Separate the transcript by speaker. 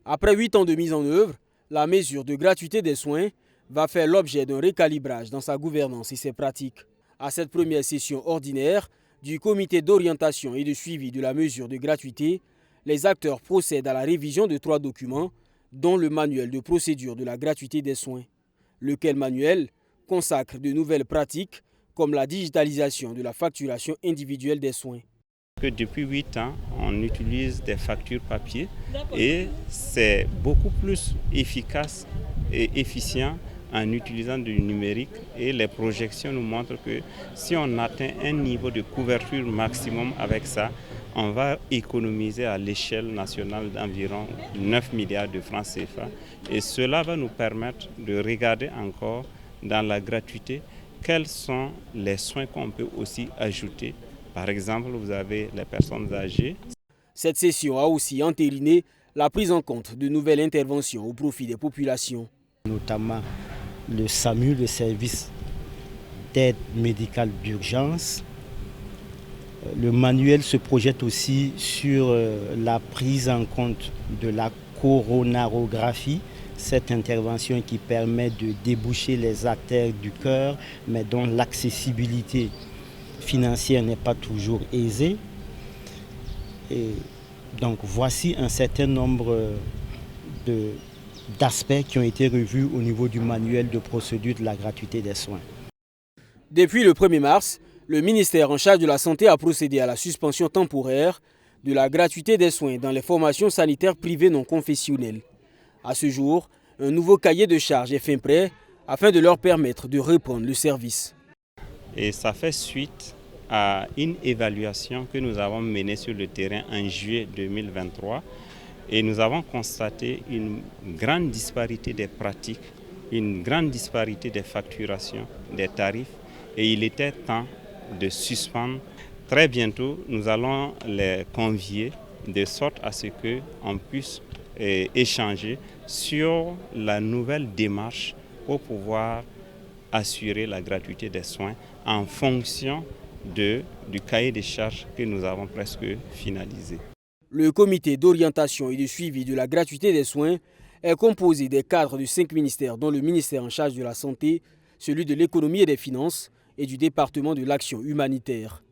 Speaker 1: Après 8 ans de mise en œuvre, la mesure de gratuité des soins va faire l'objet d'un recalibrage dans sa gouvernance et ses pratiques. À cette première session ordinaire du comité d'orientation et de suivi de la mesure de gratuité, les acteurs procèdent à la révision de 3 documents, dont le manuel de procédure de la gratuité des soins. Lequel manuel consacre de nouvelles pratiques comme la digitalisation de la facturation individuelle des soins.
Speaker 2: Depuis 8 ans, on utilise des factures papier et c'est beaucoup plus efficace et efficient en utilisant du numérique, et les projections nous montrent que si on atteint un niveau de couverture maximum avec ça, on va économiser à l'échelle nationale d'environ 9 milliards de francs CFA, et cela va nous permettre de regarder encore dans la gratuité quels sont les soins qu'on peut aussi ajouter. Par exemple, vous avez les personnes âgées.
Speaker 1: Cette session a aussi entériné la prise en compte de nouvelles interventions au profit des populations.
Speaker 3: Notamment le SAMU, le service d'aide médicale d'urgence. Le manuel se projette aussi sur la prise en compte de la coronarographie, cette intervention qui permet de déboucher les artères du cœur, mais dont l'accessibilité financière n'est pas toujours aisée. Et donc voici un certain nombre d'aspects qui ont été revus au niveau du manuel de procédure de la gratuité des soins.
Speaker 1: Depuis le 1er mars, le ministère en charge de la Santé a procédé à la suspension temporaire de la gratuité des soins dans les formations sanitaires privées non confessionnelles. À ce jour, un nouveau cahier de charges est fin prêt afin de leur permettre de reprendre le service.
Speaker 2: Et ça fait suite à une évaluation que nous avons menée sur le terrain en juillet 2023. Et nous avons constaté une grande disparité des pratiques, une grande disparité des facturations, des tarifs. Et il était temps de suspendre. Très bientôt, nous allons les convier de sorte à ce qu'on puisse échanger sur la nouvelle démarche pour pouvoir assurer la gratuité des soins en fonction du cahier des charges que nous avons presque finalisé.
Speaker 1: Le comité d'orientation et de suivi de la gratuité des soins est composé des cadres de 5 ministères, dont le ministère en charge de la Santé, celui de l'économie et des finances et du département de l'action humanitaire.